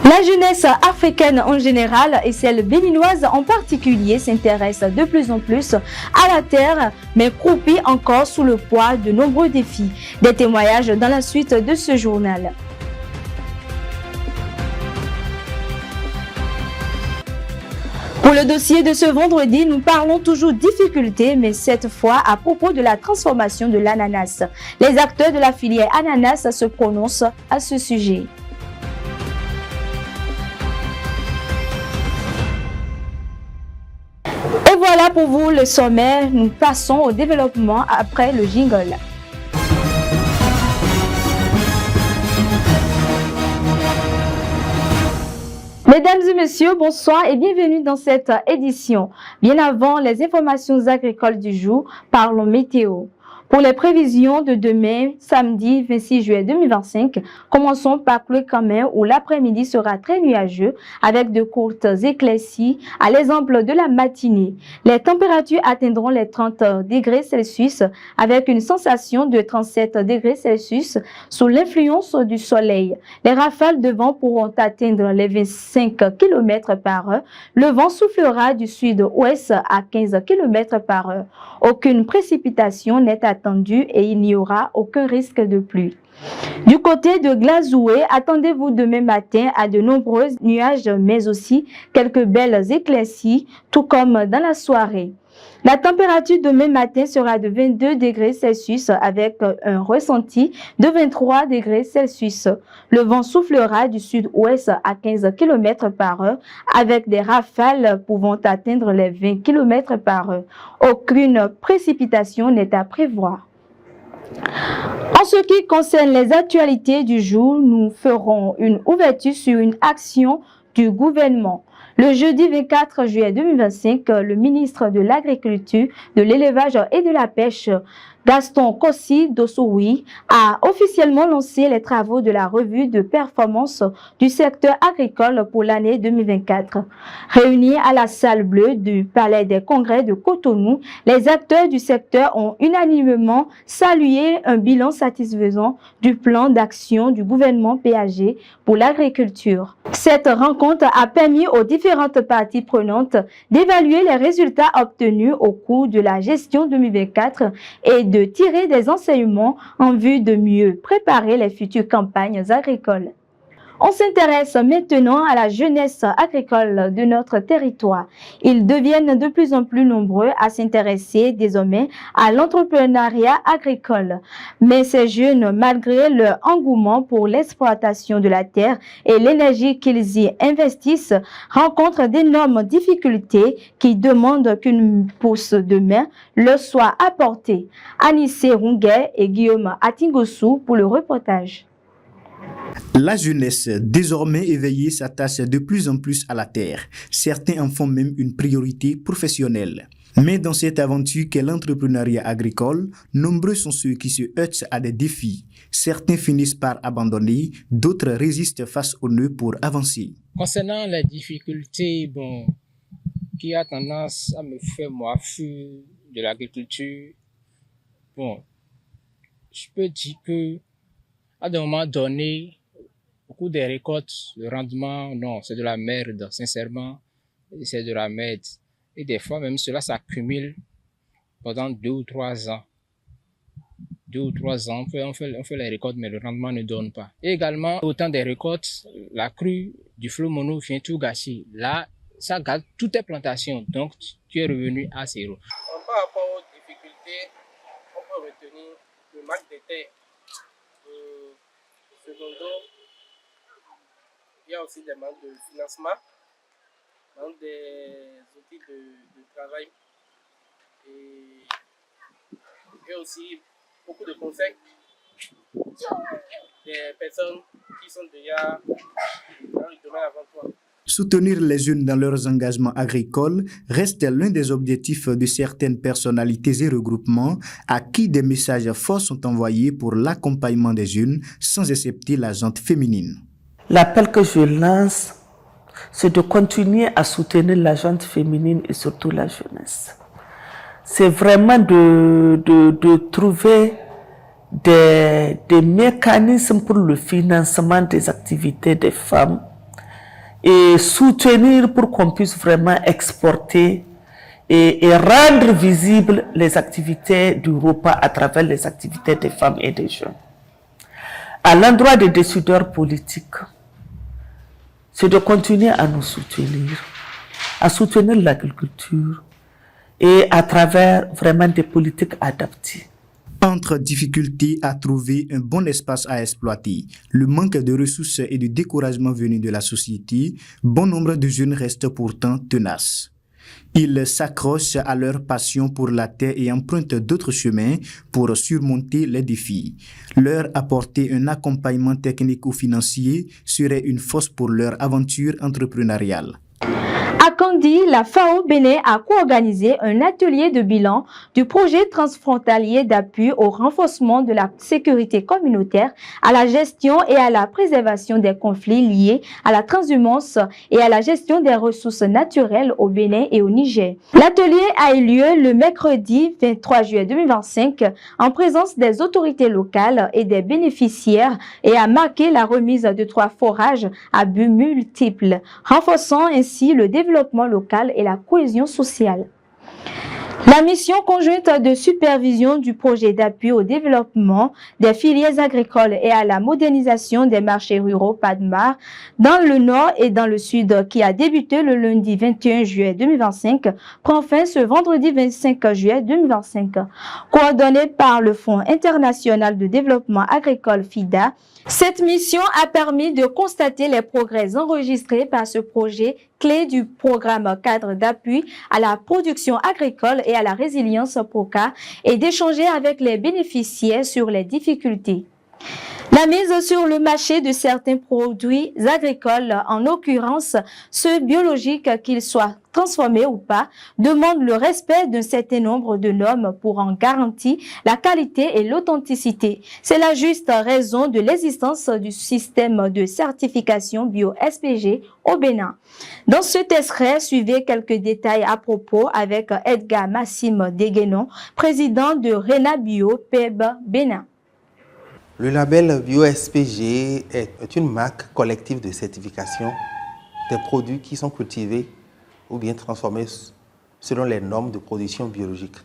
La jeunesse africaine en général et celle béninoise en particulier s'intéresse de plus en plus à la terre, mais croupit encore sous le poids de nombreux défis. Des témoignages dans la suite de ce journal. Pour le dossier de ce vendredi, nous parlons toujours difficultés, mais cette fois à propos de la transformation de l'ananas. Les acteurs de la filière ananas se prononcent à ce sujet. Et voilà pour vous le sommaire. Nous passons au développement après le jingle. Mesdames et messieurs, bonsoir et bienvenue dans cette édition. Bien avant les informations agricoles du jour, parlons météo. Pour les prévisions de demain, samedi 26 juillet 2025, commençons par Cloué-Camer où l'après-midi sera très nuageux avec de courtes éclaircies à l'exemple de la matinée. Les températures atteindront les 30 degrés Celsius avec une sensation de 37 degrés Celsius sous l'influence du soleil. Les rafales de vent pourront atteindre les 25 km par heure. Le vent soufflera du sud-ouest à 15 km par heure. Aucune précipitation n'est attendue et il n'y aura aucun risque de pluie. Du côté de Glazoué, attendez-vous demain matin à de nombreux nuages mais aussi quelques belles éclaircies, tout comme dans la soirée. La température demain matin sera de 22 degrés Celsius avec un ressenti de 23 degrés Celsius. Le vent soufflera du sud-ouest à 15 km par heure avec des rafales pouvant atteindre les 20 km par heure. Aucune précipitation n'est à prévoir. En ce qui concerne les actualités du jour, nous ferons une ouverture sur une action du gouvernement. Le jeudi 24 juillet 2025, le ministre de l'Agriculture, de l'Élevage et de la Pêche, Gaston Kossi Dossoui, a officiellement lancé les travaux de la revue de performance du secteur agricole pour l'année 2024. Réunis à la salle bleue du Palais des Congrès de Cotonou, les acteurs du secteur ont unanimement salué un bilan satisfaisant du plan d'action du gouvernement PAG pour l'agriculture. Cette rencontre a permis aux différentes parties prenantes d'évaluer les résultats obtenus au cours de la gestion 2024 et de tirer des enseignements en vue de mieux préparer les futures campagnes agricoles. On s'intéresse maintenant à la jeunesse agricole de notre territoire. Ils deviennent de plus en plus nombreux à s'intéresser désormais à l'entrepreneuriat agricole. Mais ces jeunes, malgré leur engouement pour l'exploitation de la terre et l'énergie qu'ils y investissent, rencontrent d'énormes difficultés qui demandent qu'une pousse de main leur soit apportée. Anissé Ronguet et Guillaume Atingossou pour le reportage. La jeunesse, désormais éveillée, s'attache de plus en plus à la terre. Certains en font même une priorité professionnelle. Mais dans cette aventure qu'est l'entrepreneuriat agricole, nombreux sont ceux qui se heurtent à des défis. Certains finissent par abandonner, d'autres résistent face aux nœuds pour avancer. Concernant les difficultés, qui a tendance à me faire moi fuir de l'agriculture, je peux dire que à un moment donné, au cours des récoltes, le rendement, non, c'est de la merde, sincèrement, c'est de la merde. Et des fois, même cela s'accumule pendant 2 ou 3 ans. 2 ou 3 ans, on fait les récoltes, mais le rendement ne donne pas. Et également, au temps des récoltes, la crue du flot mono vient tout gâcher. Là, ça gâche toutes tes plantations, donc tu es revenu à zéro. Par rapport aux difficultés, on peut retenir le manque de terre. Secondo, il y a aussi des manques de financement, manque des outils de travail et aussi beaucoup de conseils des personnes qui sont déjà dans le domaine avant toi. Soutenir les jeunes dans leurs engagements agricoles reste l'un des objectifs de certaines personnalités et regroupements à qui des messages forts sont envoyés pour l'accompagnement des jeunes sans accepter la gente féminine. L'appel que je lance, c'est de continuer à soutenir la gente féminine et surtout la jeunesse. C'est vraiment de trouver des mécanismes pour le financement des activités des femmes et soutenir pour qu'on puisse vraiment exporter et rendre visibles les activités du repas à travers les activités des femmes et des jeunes. À l'endroit des décideurs politiques, c'est de continuer à nous soutenir, à soutenir l'agriculture et à travers vraiment des politiques adaptées. Entre difficultés à trouver un bon espace à exploiter, le manque de ressources et le découragement venu de la société, bon nombre de jeunes restent pourtant tenaces. Ils s'accrochent à leur passion pour la terre et empruntent d'autres chemins pour surmonter les défis. Leur apporter un accompagnement technique ou financier serait une force pour leur aventure entrepreneuriale. À Kandi, la FAO Bénin a co-organisé un atelier de bilan du projet transfrontalier d'appui au renforcement de la sécurité communautaire, à la gestion et à la préservation des conflits liés à la transhumance et à la gestion des ressources naturelles au Bénin et au Niger. L'atelier a eu lieu le mercredi 23 juillet 2025 en présence des autorités locales et des bénéficiaires et a marqué la remise de 3 forages à but multiples, renforçant ainsi le développement local et la cohésion sociale. La mission conjointe de supervision du projet d'appui au développement des filières agricoles et à la modernisation des marchés ruraux PADMAR dans le nord et dans le sud qui a débuté le lundi 21 juillet 2025 prend fin ce vendredi 25 juillet 2025. Coordonnée par le Fonds international de développement agricole FIDA, cette mission a permis de constater les progrès enregistrés par ce projet clé du programme cadre d'appui à la production agricole et à la résilience PROCA et d'échanger avec les bénéficiaires sur les difficultés. La mise sur le marché de certains produits agricoles, en l'occurrence ceux biologiques, qu'ils soient transformés ou pas, demande le respect d'un certain nombre de normes pour en garantir la qualité et l'authenticité. C'est la juste raison de l'existence du système de certification bio-SPG au Bénin. Dans cet extrait, suivez quelques détails à propos avec Edgar Massime Deguenon, président de RENA Bio PEB Bénin. Le label bio-SPG est une marque collective de certification des produits qui sont cultivés ou bien transformés selon les normes de production biologique.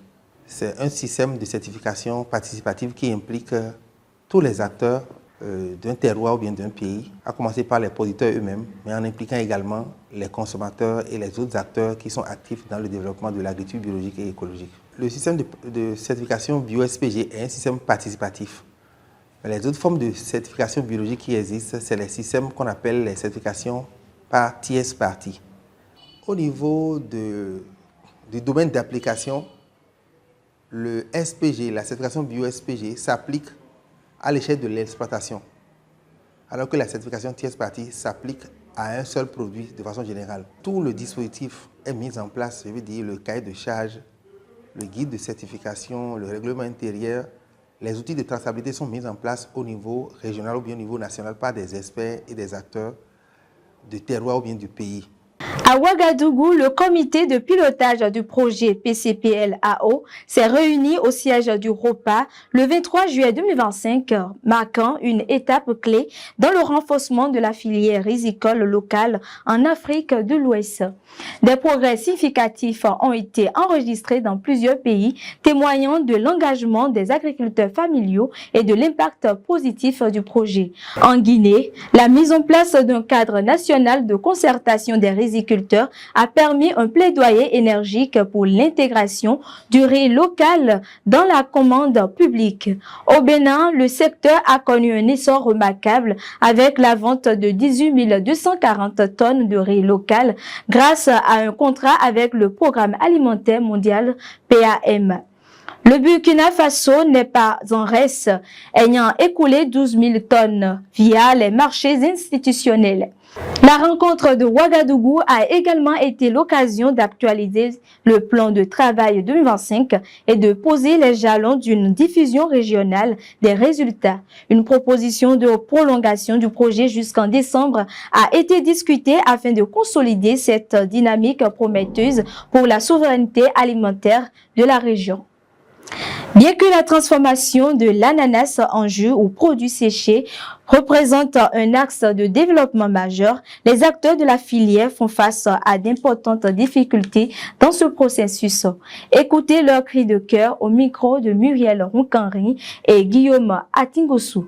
C'est un système de certification participative qui implique tous les acteurs d'un terroir ou bien d'un pays, à commencer par les producteurs eux-mêmes, mais en impliquant également les consommateurs et les autres acteurs qui sont actifs dans le développement de l'agriculture biologique et écologique. Le système de certification bio-SPG est un système participatif. Les autres formes de certification biologique qui existent, c'est les systèmes qu'on appelle les certifications par tierce partie. Au niveau du domaine d'application, le SPG, la certification bio-SPG, s'applique à l'échelle de l'exploitation, alors que la certification tierce partie s'applique à un seul produit de façon générale. Tout le dispositif est mis en place, je veux dire le cahier de charge, le guide de certification, le règlement intérieur. Les outils de traçabilité sont mis en place au niveau régional ou bien au niveau national par des experts et des acteurs du terroir ou bien du pays. À Ouagadougou, le comité de pilotage du projet PCPL-AO s'est réuni au siège du ROPA le 23 juillet 2025, marquant une étape clé dans le renforcement de la filière rizicole locale en Afrique de l'Ouest. Des progrès significatifs ont été enregistrés dans plusieurs pays, témoignant de l'engagement des agriculteurs familiaux et de l'impact positif du projet. En Guinée, la mise en place d'un cadre national de concertation des riziculteurs a permis un plaidoyer énergique pour l'intégration du riz local dans la commande publique. Au Bénin, le secteur a connu un essor remarquable avec la vente de 18 240 tonnes de riz local grâce à un contrat avec le Programme alimentaire mondial PAM. Le Burkina Faso n'est pas en reste, ayant écoulé 12 000 tonnes via les marchés institutionnels. La rencontre de Ouagadougou a également été l'occasion d'actualiser le plan de travail 2025 et de poser les jalons d'une diffusion régionale des résultats. Une proposition de prolongation du projet jusqu'en décembre a été discutée afin de consolider cette dynamique prometteuse pour la souveraineté alimentaire de la région. Bien que la transformation de l'ananas en jus ou produit séché représente un axe de développement majeur, les acteurs de la filière font face à d'importantes difficultés dans ce processus. Écoutez leur cri de cœur au micro de Muriel Roncanri et Guillaume Atingossou.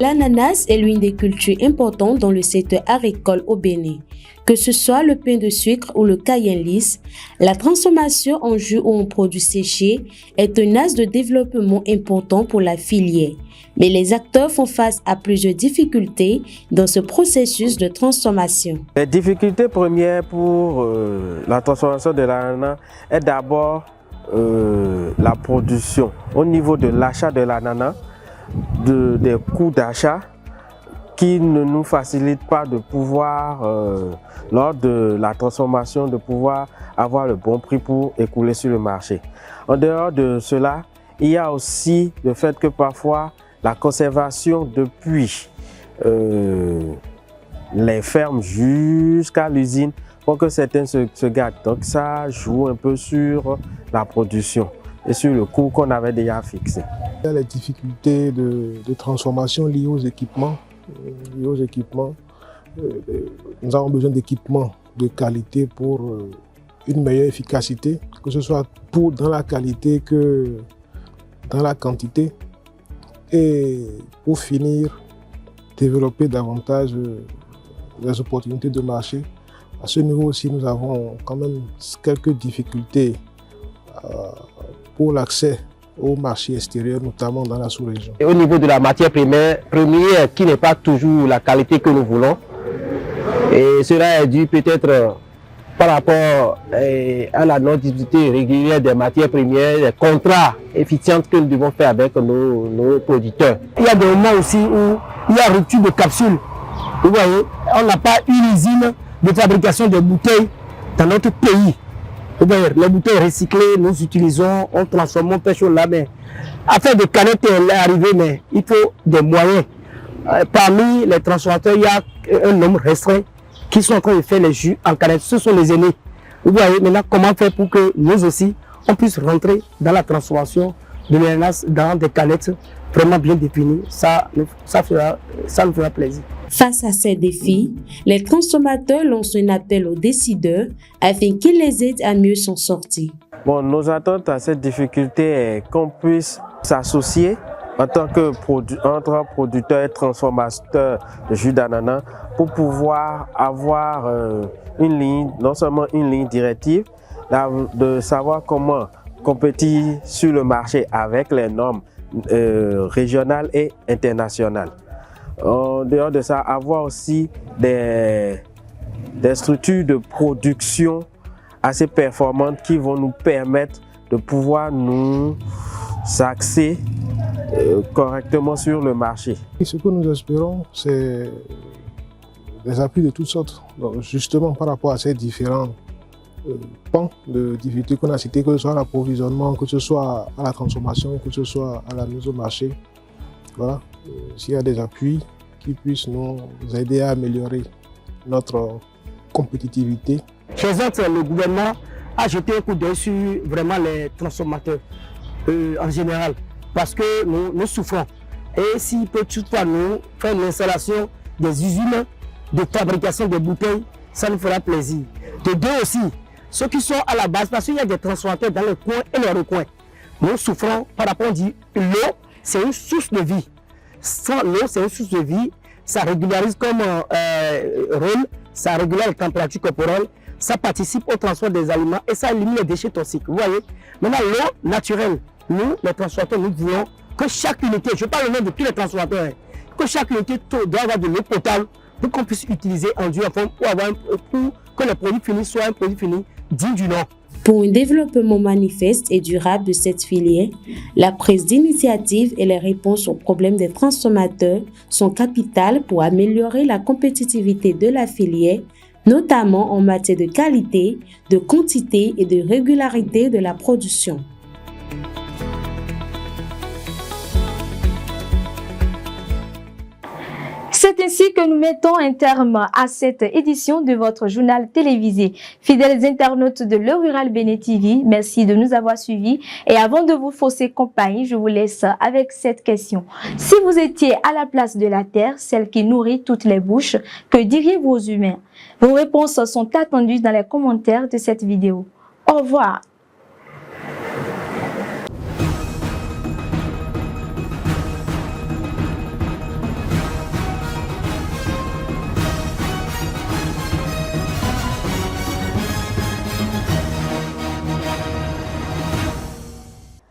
L'ananas est l'une des cultures importantes dans le secteur agricole au Bénin. Que ce soit le pain de sucre ou le cayenne lisse, la transformation en jus ou en produit séché est un axe de développement important pour la filière. Mais les acteurs font face à plusieurs difficultés dans ce processus de transformation. Les difficultés premières pour la transformation de l'ananas est d'abord la production. Au niveau de l'achat de l'ananas, des coûts d'achat qui ne nous facilitent pas de pouvoir, lors de la transformation, de pouvoir avoir le bon prix pour écouler sur le marché. En dehors de cela, il y a aussi le fait que parfois la conservation depuis les fermes jusqu'à l'usine pour que certains se gâtent. Donc ça joue un peu sur la production et sur le coût qu'on avait déjà fixé. Il y a les difficultés de transformation liées aux équipements. Nous avons besoin d'équipements de qualité pour une meilleure efficacité, que ce soit dans la qualité que dans la quantité. Et pour finir, développer davantage les opportunités de marché. À ce niveau aussi, nous avons quand même quelques difficultés pour l'accès au marché extérieur, notamment dans la sous-région. Et au niveau de la matière première qui n'est pas toujours la qualité que nous voulons, et cela est dû peut-être par rapport à la non-disponibilité régulière des matières premières, des contrats efficients que nous devons faire avec nos producteurs. Il y a des moments aussi où il y a rupture de capsules. Vous voyez, on n'a pas une usine de fabrication de bouteilles dans notre pays. Les bouteilles recyclées, nous utilisons, on transforme, on pêche là, mais afin de canettes arriver, mais il faut des moyens. Parmi les transformateurs, il y a un nombre restreint qui sont en train de faire les jus en canette. Ce sont les aînés. Vous voyez maintenant comment faire pour que nous aussi, on puisse rentrer dans la transformation de l'ananas dans des canettes vraiment bien définies. Ça nous fera plaisir. Face à ces défis, les transformateurs lancent un appel aux décideurs afin qu'ils les aident à mieux s'en sortir. Bon, nos attentes à cette difficulté est qu'on puisse s'associer en tant que entre producteurs et transformateurs de jus d'ananas pour pouvoir avoir une ligne, non seulement une ligne directive, de savoir comment compétir sur le marché avec les normes régionales et internationales. En dehors de ça, avoir aussi des structures de production assez performantes qui vont nous permettre de pouvoir nous axer correctement sur le marché. Et ce que nous espérons, c'est des appuis de toutes sortes. Donc, justement, par rapport à ces différents pans de difficultés qu'on a cités, que ce soit l'approvisionnement, que ce soit à la transformation, que ce soit à la mise au marché. Voilà. S'il y a des appuis qui puissent nous aider à améliorer notre compétitivité. Chez eux, le gouvernement a jeté un coup d'œil sur vraiment les transformateurs en général, parce que nous souffrons. Et s'il peut toutefois nous faire l'installation des usines de fabrication des bouteilles, ça nous fera plaisir. De deux aussi, ceux qui sont à la base, parce qu'il y a des transformateurs dans les coins et les recoins. Nous souffrons par rapport à l'eau, c'est une source de vie. Sans l'eau, c'est une source de vie. Ça régularise comme rôle, ça régule la température corporelle, ça participe au transport des aliments et ça élimine les déchets toxiques. Vous voyez? Maintenant, l'eau naturelle, nous, les transformateurs, nous voulons que chaque unité, je parle au nom de tous les transformateurs, que chaque unité doit avoir de l'eau potable pour qu'on puisse utiliser en due forme pour que le produit fini soit un produit fini digne du nom. Pour un développement manifeste et durable de cette filière, la prise d'initiative et les réponses aux problèmes des transformateurs sont capitales pour améliorer la compétitivité de la filière notamment en matière de qualité, de quantité et de régularité de la production. C'est ainsi que nous mettons un terme à cette édition de votre journal télévisé. Fidèles internautes de Le Rural Bénin TV, merci de nous avoir suivis. Et avant de vous fausser compagnie, je vous laisse avec cette question. Si vous étiez à la place de la terre, celle qui nourrit toutes les bouches, que diriez-vous aux humains? Vos réponses sont attendues dans les commentaires de cette vidéo. Au revoir.